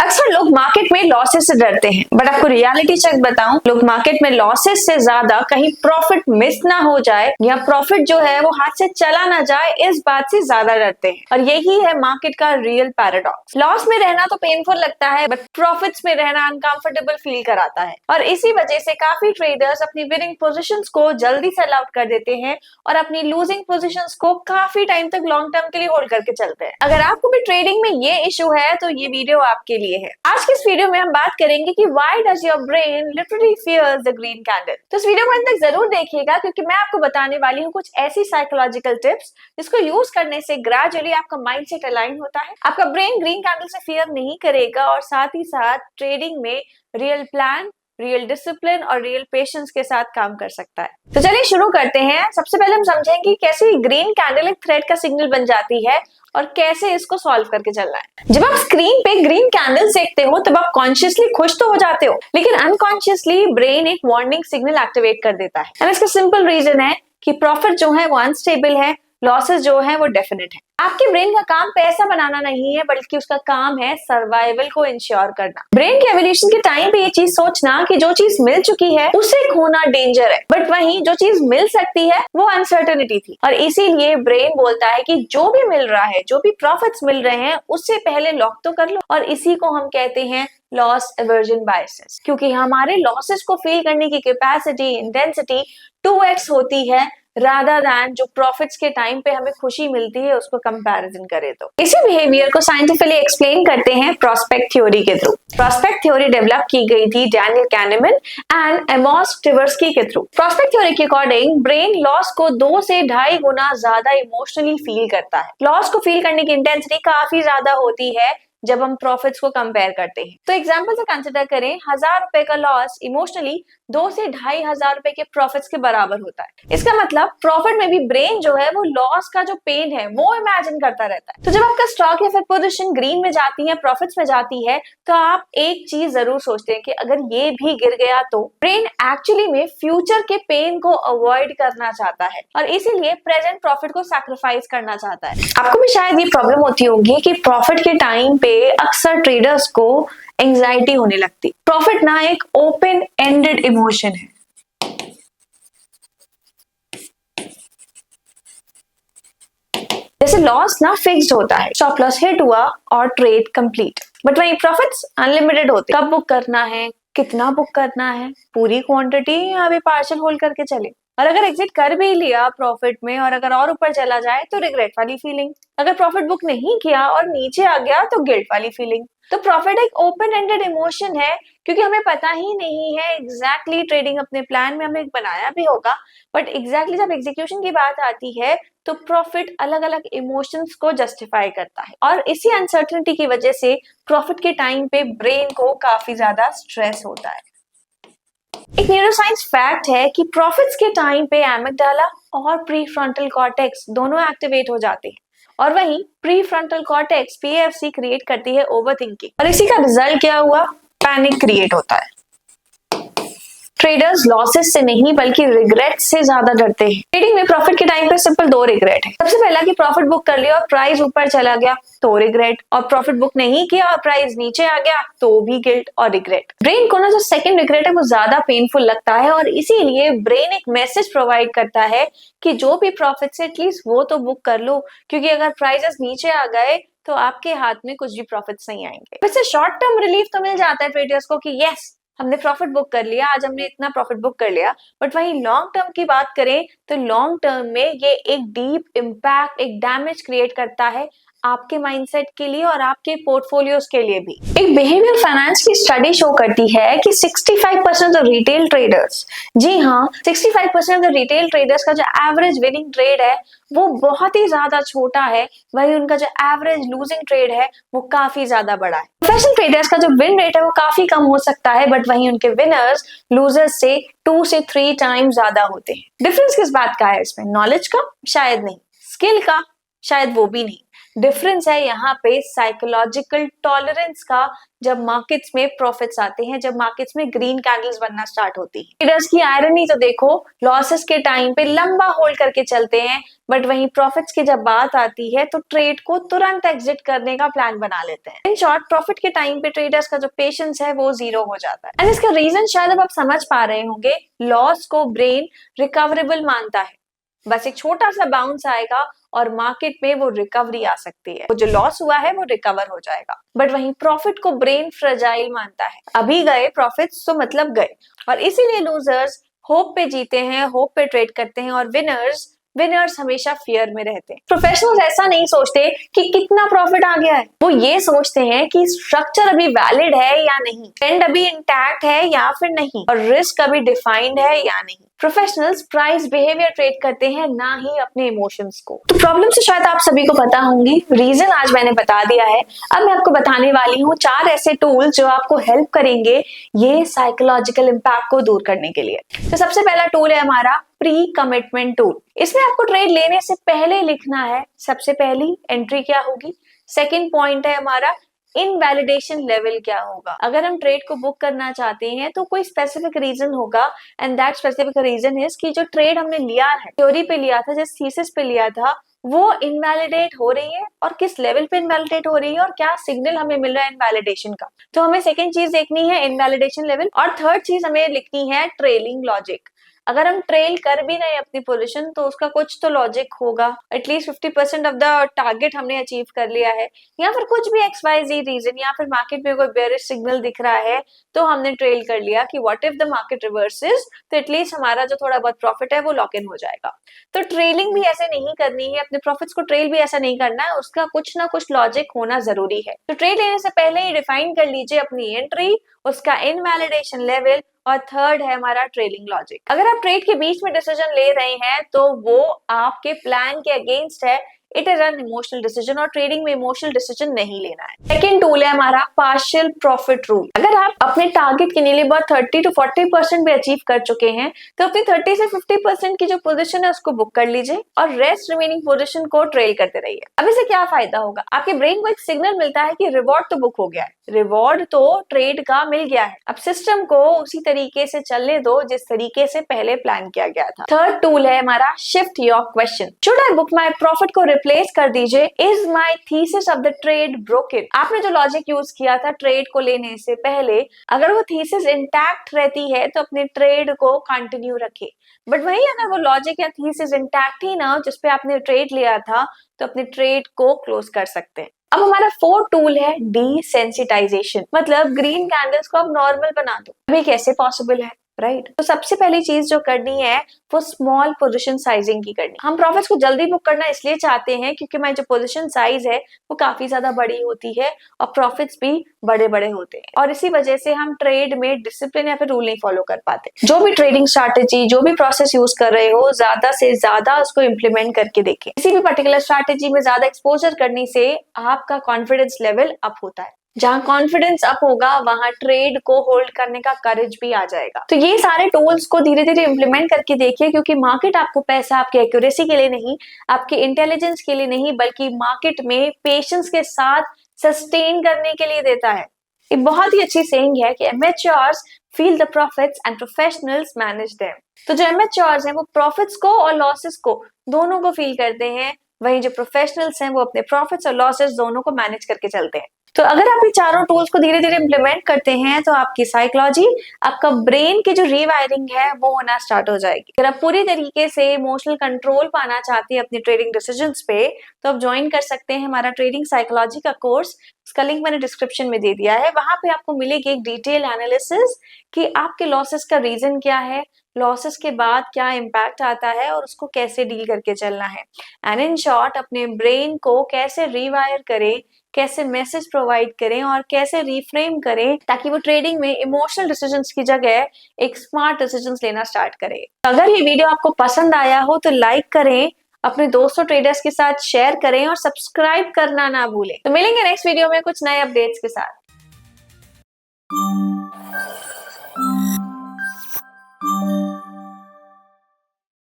अक्सर लोग मार्केट में लॉसेस से डरते हैं, बट आपको रियलिटी चेक बताऊं, लोग मार्केट में लॉसेस से ज्यादा कहीं प्रॉफिट मिस ना हो जाए या प्रॉफिट जो है वो हाथ से चला ना जाए, इस बात से ज्यादा डरते हैं। और यही है मार्केट का रियल पैराडॉक्स। लॉस में रहना तो पेनफुल लगता है, बट प्रॉफिट्स में रहना अनकंफर्टेबल फील कराता है। और इसी वजह से काफी ट्रेडर्स अपनी विनिंग पोजीशंस को जल्दी सेल आउट कर देते हैं और अपनी लूजिंग पोजीशंस को काफी टाइम तक लॉन्ग टर्म के लिए होल्ड करके चलते हैं। अगर आपको भी ट्रेडिंग में ये इशू है तो ये वीडियो आपके लिए है। आज के इस वीडियो में हम बात करेंगे कि why does your brain literally fears the green candle. तो इस वीडियो को अंत तक जरूर देखिएगा, क्योंकि मैं आपको बताने वाली हूँ कुछ ऐसी साइकोलॉजिकल टिप्स जिसको यूज करने से ग्रेजुअली आपका माइंडसेट अलाइन होता है, आपका ब्रेन ग्रीन कैंडल से फियर नहीं करेगा और साथ ही साथ ट्रेडिंग में रियल प्लान, रियल डिसिप्लिन और रियल पेशेंस के साथ काम कर सकता है। तो चलिए शुरू करते हैं। सबसे पहले हम समझेंगे कैसे ग्रीन कैंडल एक थ्रेट का सिग्नल बन जाती है और कैसे इसको सॉल्व करके चलना है। जब आप स्क्रीन पे ग्रीन कैंडल देखते हो तब आप कॉन्शियसली खुश तो हो जाते हो, लेकिन अनकॉन्शियसली ब्रेन एक वार्निंग सिग्नल एक्टिवेट कर देता है। एंड इसका सिंपल रीजन है कि प्रॉफिट जो है वो अनस्टेबल है, लॉसेस जो है वो डेफिनेट है। आपके ब्रेन का काम पैसा बनाना नहीं है, बल्कि उसका काम है सर्वाइवल को इंश्योर करना। ब्रेन के एवोल्यूशन के टाइम पे ये चीज सोचना कि जो चीज मिल चुकी है उसे खोना डेंजर है, बट वहीं जो चीज मिल सकती है वो अनसर्टेनिटी थी। और इसीलिए ब्रेन बोलता है कि जो भी मिल रहा है, जो भी प्रॉफिट्स मिल रहे हैं, उससे पहले लॉक तो कर लो। और इसी को हम कहते हैं लॉस एवर्जन बायसेस, क्योंकि हमारे लॉसेस को फील करने की कैपेसिटी, इंटेंसिटी 2x होती है रादर दैन जो प्रॉफिट्स के टाइम पे हमें खुशी मिलती है उसको कंपैरिजन करें तो। इसी बिहेवियर को साइंटिफिकली एक्सप्लेन करते हैं प्रोस्पेक्ट थ्योरी के थ्रू। प्रोस्पेक्ट थ्योरी डेवलप की गई थी डैनियल कैनेमन एंड एमोस ट्वेर्स्की के थ्रू। प्रोस्पेक्ट थ्योरी के अकॉर्डिंग ब्रेन लॉस को 2 से 2.5 गुना ज्यादा इमोशनली फील करता है। लॉस को फील करने की इंटेंसिटी काफी ज्यादा होती है जब हम प्रॉफिट्स को कंपेयर करते हैं। तो एग्जांपल से कंसिडर करें, 1000 रुपए का लॉस इमोशनली 2 से 2500 रुपए के प्रॉफिट्स के बराबर होता है। इसका मतलब प्रॉफिट में भी ब्रेन जो है वो लॉस का जो पेन है वो इमेजिन करता रहता है। तो जब आपका स्टॉक या फिर पोजीशन ग्रीन में जाती है, प्रॉफिट्स में जाती है, तो आप एक चीज जरूर सोचते हैं कि अगर ये भी गिर गया तो। ब्रेन एक्चुअली में फ्यूचर के पेन को अवॉइड करना चाहता है और इसीलिए प्रेजेंट प्रॉफिट को सैक्रिफाइस करना चाहता है। आपको भी शायद ये प्रॉब्लम होती होगी कि प्रॉफिट के टाइम पे अक्सर ट्रेडर्स को एंजाइटी होने लगती। प्रॉफिट ना एक ओपन एंडेड इमोशन है। जैसे लॉस ना फिक्स्ड होता है, स्टॉप लॉस हिट हुआ और ट्रेड कंप्लीट, बट वही प्रॉफिट्स अनलिमिटेड होते। कब बुक करना है, कितना बुक करना है, पूरी क्वांटिटी या अभी पार्शियल होल्ड करके चले। और अगर एग्जिट कर भी लिया प्रॉफिट में और अगर और ऊपर चला जाए तो रिग्रेट वाली फीलिंग। अगर प्रॉफिट बुक नहीं किया और नीचे आ गया तो गिल्ट वाली फीलिंग। तो प्रॉफिट एक ओपन एंडेड इमोशन है, क्योंकि हमें पता ही नहीं है एग्जैक्टली ट्रेडिंग अपने प्लान में हमें बनाया भी होगा, बट एग्जैक्टली जब एग्जीक्यूशन की बात आती है तो प्रॉफिट अलग अलग इमोशंस को जस्टिफाई करता है। और इसी अनसर्टेनिटी की वजह से प्रॉफिट के टाइम पे ब्रेन को काफी ज्यादा स्ट्रेस होता है। एक न्यूरोसाइंस फैक्ट है कि प्रॉफिट्स के टाइम पे एमिगडाला और प्रीफ्रंटल कॉर्टेक्स दोनों एक्टिवेट हो जाते हैं, और वहीं प्रीफ्रंटल कॉर्टेक्स पीएफसी क्रिएट करती है ओवरथिंकिंग, और इसी का रिजल्ट क्या हुआ, पैनिक क्रिएट होता है। ट्रेडर्स लॉसेस से नहीं बल्कि रिग्रेट से ज्यादा डरते हैं। ट्रेडिंग में प्रॉफिट के टाइम पे सिंपल 2 रिग्रेट है। सबसे पहला कि प्रॉफिट बुक कर लिया और प्राइस ऊपर चला गया तो रिग्रेट, और प्रॉफिट बुक नहीं किया और प्राइस नीचे आ गया तो भी गिल्ट और रिग्रेट। ब्रेन को ना जो सेकंड रिग्रेट है वो ज्यादा पेनफुल लगता है, और इसीलिए ब्रेन एक मैसेज प्रोवाइड करता है कि जो भी प्रॉफिट है एटलीस्ट वो तो बुक कर लो, क्योंकि अगर प्राइसेस नीचे आ गए तो आपके हाथ में कुछ भी प्रॉफिट्स नहीं आएंगे। वैसे शॉर्ट टर्म रिलीफ तो मिल जाता है ट्रेडर्स को कि यस हमने प्रॉफिट बुक कर लिया, आज हमने इतना प्रॉफिट बुक कर लिया, बट वहीं लॉन्ग टर्म की बात करें तो लॉन्ग टर्म में ये एक डीप इम्पैक्ट, एक डैमेज क्रिएट करता है आपके माइंडसेट के लिए और आपके पोर्टफोलियोज के लिए भी। एक बिहेवियर फाइनेंस की स्टडी शो करती है कि 65% ऑफ रिटेल ट्रेडर्स, जी हाँ 65% ऑफ रिटेल ट्रेडर्स का जो एवरेज विनिंग ट्रेड है वो बहुत ही ज्यादा छोटा है, वही उनका जो एवरेज लूजिंग ट्रेड है वो काफी ज्यादा बड़ा है। प्रोफेशनल ट्रेडर्स का जो विन रेट है वो काफी कम हो सकता है, बट वहीं उनके विनर्स लूजर्स से 2 से 3 टाइम ज्यादा होते हैं। डिफरेंस किस बात का है इसमें, नॉलेज का? शायद नहीं। स्किल का? शायद वो भी नहीं। डिफरेंस है यहाँ पे साइकोलॉजिकल टॉलरेंस का, जब मार्केट्स में प्रॉफिट्स आते हैं, जब मार्केट्स में ग्रीन कैंडल्स बनना स्टार्ट होती है। ट्रेडर्स की आयरनी तो देखो, लॉसेस के टाइम पे लंबा होल्ड करके चलते हैं, बट वहीं प्रॉफिट्स की जब बात आती है तो ट्रेड को तुरंत एग्जिट करने का प्लान बना लेते हैं। इन शॉर्ट, प्रॉफिट के टाइम पे ट्रेडर्स का जो पेशेंस है वो जीरो हो जाता है। एंड इसका रीजन शायद अब आप समझ पा रहे होंगे, लॉस को ब्रेन रिकवरेबल मानता है। बस एक छोटा सा बाउंस आएगा और मार्केट में वो रिकवरी आ सकती है, वो जो लॉस हुआ है वो रिकवर हो जाएगा। बट वहीं प्रॉफिट को ब्रेन फ्रेजाइल मानता है, अभी गए प्रॉफिट्स तो मतलब गए, और इसीलिए लूजर्स होप पे जीते हैं, होप पे ट्रेड करते हैं, और विनर्स हमेशा फियर में रहते हैं। प्रोफेशनल्स ऐसा नहीं सोचते कि कितना प्रॉफिट आ गया है, वो ये सोचते हैं कि स्ट्रक्चर अभी वैलिड है या नहीं, ट्रेंड अभी इंटैक्ट है या फिर नहीं, और रिस्क अभी डिफाइंड है या नहीं। प्रोफेशनल्स प्राइस बिहेवियर ट्रेड करते हैं, ना ही अपने इमोशंस को। तो प्रॉब्लम से शायद आप सभी को पता होंगी, रीजन आज मैंने बता दिया है। अब मैं आपको बताने वाली हूँ 4 ऐसे टूल्स जो आपको हेल्प करेंगे ये साइकोलॉजिकल इम्पैक्ट को दूर करने के लिए। तो सबसे पहला टूल है हमारा प्री कमिटमेंट टूल। इसमें आपको ट्रेड लेने से पहले लिखना है सबसे पहली एंट्री क्या होगी, सेकेंड पॉइंट है हमारा इनवैलिडेशन लेवल क्या होगा। अगर हम ट्रेड को बुक करना चाहते हैं तो कोई स्पेसिफिक रीजन होगा, and that specific reason is कि जो ट्रेड हमने लिया है, थ्योरी पे लिया था, जिस थीसिस पे लिया था, वो इनवैलिडेट हो रही है, और किस लेवल पे इनवैलिडेट हो रही है, और क्या सिग्नल हमें मिल रहा है इनवैलिडेशन का। तो हमें सेकेंड चीज देखनी है इनवैलिडेशन लेवल, और थर्ड चीज हमें लिखनी है ट्रेलिंग लॉजिक। अगर हम ट्रेल कर भी रहे अपनी पोजीशन तो उसका कुछ तो लॉजिक होगा, एटलीस्ट 50% ऑफ द टारगेट हमने अचीव कर लिया है, या फिर कुछ भी XYZ रीजन, या फिर मार्केट में कोई बेयरिश सिग्नल दिख रहा है तो हमने ट्रेल कर लिया कि what if the market reverses, तो एटलीस्ट हमारा जो थोड़ा बहुत प्रॉफिट है वो लॉक इन हो जाएगा। तो ट्रेलिंग भी ऐसे नहीं करनी है, अपने प्रॉफिट्स को ट्रेल भी ऐसा नहीं करना है, उसका कुछ ना कुछ लॉजिक होना जरूरी है। तो ट्रेड लेने से पहले ही डिफाइन कर लीजिए अपनी एंट्री, उसका इनवैलिडेशन लेवल, और थर्ड है हमारा ट्रेलिंग लॉजिक। अगर आप ट्रेड के बीच में डिसीजन ले रहे हैं तो वो आपके प्लान के अगेंस्ट है, it is an emotional decision, और ट्रेडिंग में इमोशनल डिसीजन नहीं लेना है। सेकेंड टूल है हमारा पार्शियल प्रॉफिट रूल। अगर आप अपने टारगेट के लिए बहुत 30 to 40% भी अचीव कर चुके हैं तो अपनी 30 से 50% की जो पोजीशन है उसको बुक कर लीजिए, और रेस्ट रिमेनिंग पोजीशन को ट्रेल करते रहिए। अब इससे क्या फायदा होगा, आपके ब्रेन को एक सिग्नल मिलता है कि रिवॉर्ड तो बुक हो गया है, रिवॉर्ड तो ट्रेड का मिल गया है, अब सिस्टम को उसी तरीके से चलने दो जिस तरीके से पहले प्लान किया गया था। थर्ड टूल है हमारा shift your question. Should I book my profit को रिप्लेस कर दीजिए, is my thesis of the trade broken. आपने जो लॉजिक यूज किया था ट्रेड को लेने से पहले, अगर वो थीसिस इंटैक्ट रहती है तो अपने ट्रेड को कंटिन्यू रखे, बट वही अगर वो लॉजिक या थीसिस इंटैक्ट ही ना जिसपे आपने ट्रेड लिया था तो अपने ट्रेड को क्लोज कर सकते हैं। अब हमारा फोर्थ टूल है डीसेंसिटाइजेशन, मतलब ग्रीन कैंडल्स को आप नॉर्मल बना दो। अभी कैसे पॉसिबल है, राइट? तो सबसे पहली चीज जो करनी है वो स्मॉल पोजीशन साइजिंग की करनी। हम प्रॉफिट्स को जल्दी बुक करना इसलिए चाहते हैं क्योंकि हमारी जो पोजीशन साइज है वो काफी ज्यादा बड़ी होती है और प्रॉफिट्स भी बड़े बड़े होते हैं, और इसी वजह से हम ट्रेड में डिसिप्लिन या फिर रूल नहीं फॉलो कर पाते। जो भी ट्रेडिंग स्ट्रैटेजी, जो भी प्रोसेस यूज कर रहे हो, ज्यादा से ज्यादा उसको इम्प्लीमेंट करके देखें। किसी भी पर्टिकुलर स्ट्रैटेजी में ज्यादा एक्सपोजर करने से आपका कॉन्फिडेंस लेवल अप होता है। जहां कॉन्फिडेंस अप होगा वहां ट्रेड को होल्ड करने का करेज भी आ जाएगा। तो ये सारे टूल्स को धीरे धीरे इम्प्लीमेंट करके देखिए, क्योंकि मार्केट आपको पैसा आपकी एक्यूरेसी के लिए नहीं, आपके इंटेलिजेंस के लिए नहीं, बल्कि मार्केट में पेशेंस के साथ सस्टेन करने के लिए देता है। एक बहुत ही अच्छी सेइंग है कि amateurs feel the profits and professionals manage them. तो जो एमेच्योर्स हैं वो प्रॉफिट्स को और लॉसेस को दोनों को फील करते हैं, वहीं जो प्रोफेशनल्स हैं वो अपने प्रॉफिट्स और लॉसेस दोनों को मैनेज करके चलते हैं। तो अगर आप ये चारों टूल्स को धीरे धीरे इम्प्लीमेंट करते हैं तो आपकी साइकोलॉजी, आपका ब्रेन की जो रीवायरिंग है वो होना स्टार्ट हो जाएगी। अगर आप पूरी तरीके से इमोशनल कंट्रोल पाना चाहते हैं अपनी ट्रेडिंग डिसीजंस पे तो आप ज्वाइन कर सकते हैं हमारा ट्रेडिंग साइकोलॉजी का कोर्स। उसका लिंक मैंने डिस्क्रिप्शन में दे दिया है। वहां पे आपको मिलेगी एक डिटेल एनालिसिस कि आपके लॉसेस का रीजन क्या है, लॉसेस के बाद क्या इम्पैक्ट आता है और उसको कैसे डील करके चलना है, एंड इन शॉर्ट अपने ब्रेन को कैसे रीवायर करें, कैसे मैसेज प्रोवाइड करें और कैसे रिफ्रेम करें ताकि वो ट्रेडिंग में इमोशनल डिसीजंस की जगह एक स्मार्ट डिसीजंस लेना स्टार्ट करे। अगर ये वीडियो आपको पसंद आया हो तो लाइक करें, अपने दोस्तों ट्रेडर्स के साथ शेयर करें और सब्सक्राइब करना ना भूलें। तो मिलेंगे नेक्स्ट वीडियो में कुछ नए अपडेट्स के साथ।